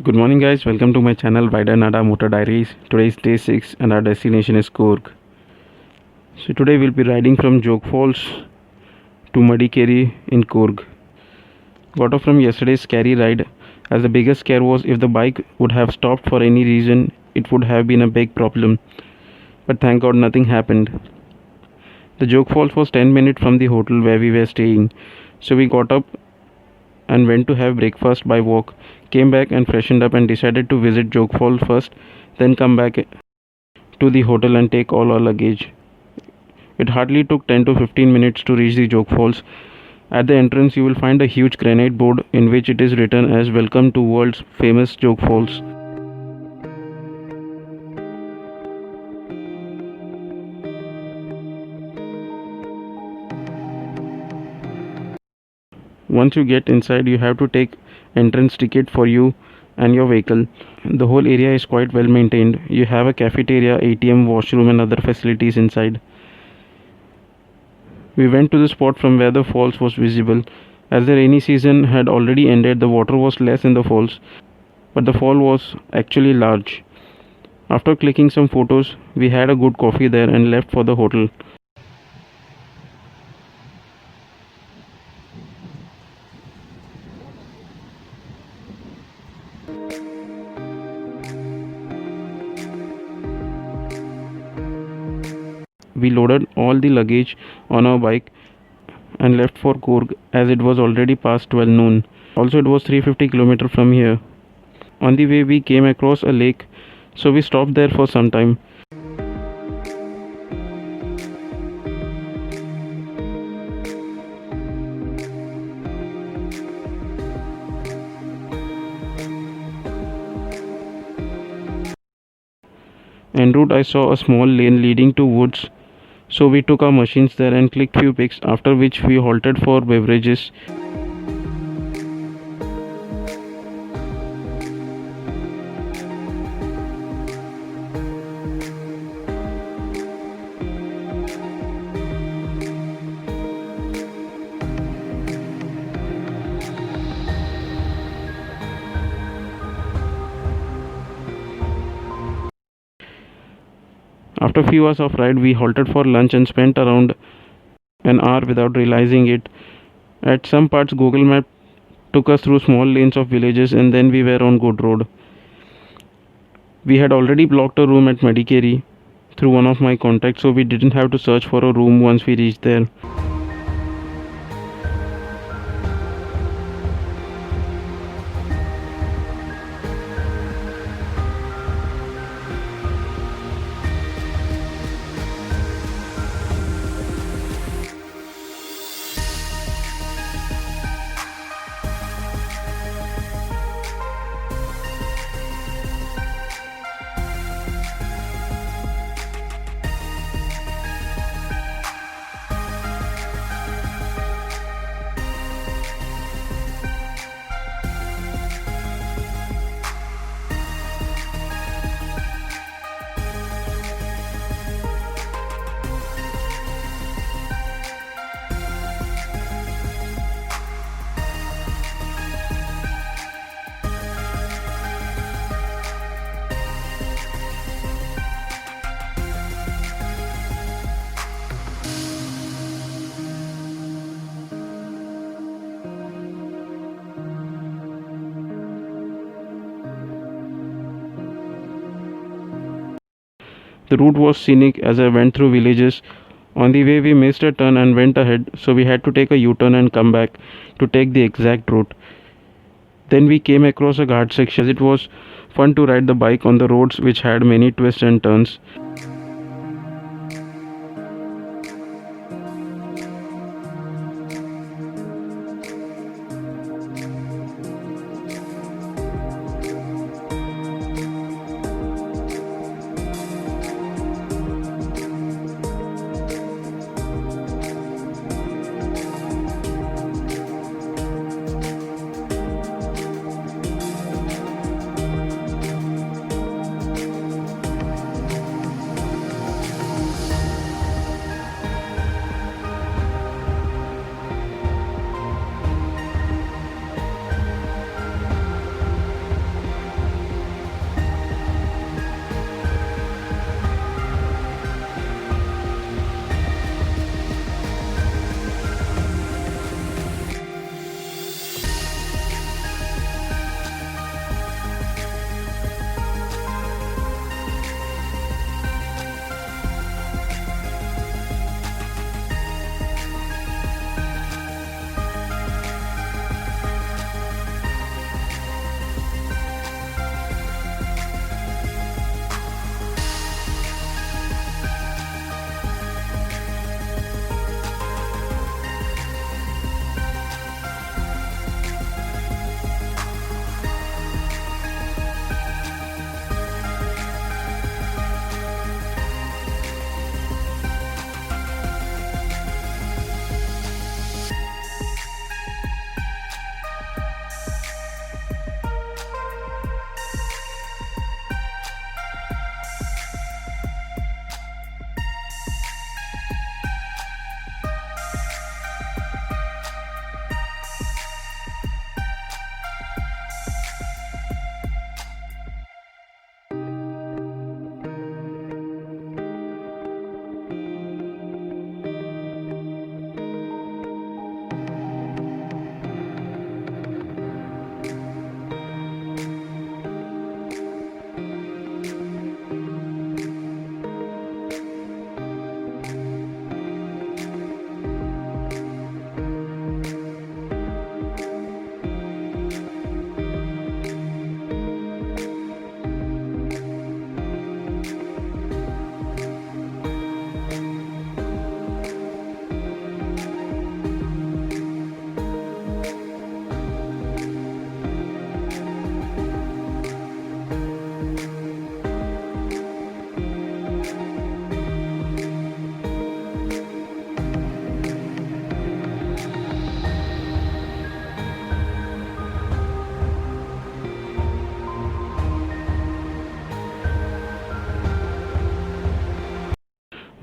Good morning, guys. Welcome to my channel Vida Nada Motor Diaries. Today is day 6 and our destination is Coorg. So today we'll be riding from Jog Falls to Madikeri in Coorg. Got off from yesterday's scary ride, as the biggest scare was if the bike would have stopped for any reason, it would have been a big problem. But thank God nothing happened. The Jog Falls was 10 minutes from the hotel where we were staying, so we got up and went to have breakfast by walk, came back and freshened up and decided to visit Jog Falls first, then come back to the hotel and take all our luggage. It hardly took 10 to 15 minutes to reach the Jog Falls. At the entrance you will find a huge granite board in which it is written as "Welcome to world's famous Jog Falls." Once you get inside, you have to take entrance ticket for you and your vehicle. The whole area is quite well maintained. You have a cafeteria, ATM, washroom and other facilities inside. We went to the spot from where the falls was visible. As the rainy season had already ended, the water was less in the falls, but the fall was actually large. After clicking some photos, we had a good coffee there and left for the hotel. We loaded all the luggage on our bike and left for Coorg as it was already past 12 noon. Also, it was 350 km from here. On the way, we came across a lake, so we stopped there for some time. En route, I saw a small lane leading to woods, so we took our machines there and clicked few pics, after which we halted for beverages. After a few hours of ride, we halted for lunch and spent around an hour without realizing it. At some parts, Google Map took us through small lanes of villages and then we were on good road. We had already blocked a room at Madikeri through one of my contacts, so we didn't have to search for a room once we reached there. The route was scenic as I went through villages. On the way, we missed a turn and went ahead, so we had to take a U-turn and come back to take the exact route. Then we came across a ghat section, as it was fun to ride the bike on the roads which had many twists and turns.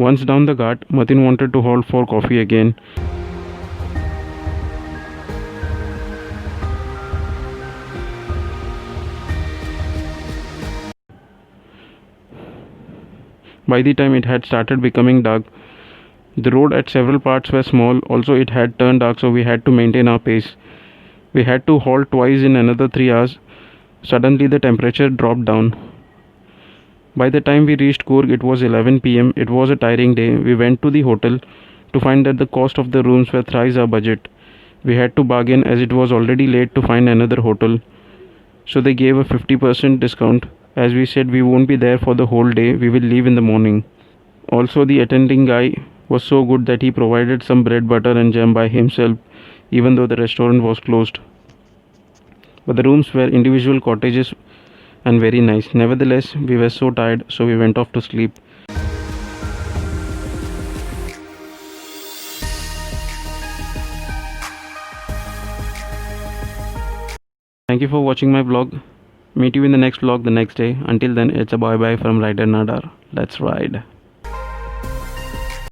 Once down the ghat, Matin wanted to halt for coffee again. By the time it had started becoming dark, the road at several parts were small, also it had turned dark, so we had to maintain our pace. We had to halt twice in another 3 hours. Suddenly the temperature dropped down. By the time we reached Coorg, it was 11 pm. It was a tiring day. We went to the hotel to find that the cost of the rooms were thrice our budget. We had to bargain as it was already late to find another hotel. So they gave a 50% discount. As we said, we won't be there for the whole day. We will leave in the morning. Also, the attending guy was so good that he provided some bread, butter, and jam by himself, even though the restaurant was closed. But the rooms were individual cottages and very nice. Nevertheless, we were so tired, so we went off to sleep. Thank you for watching my vlog. Meet you in the next vlog the next day. Until then, it's a bye bye from Rider Nadar. Let's ride.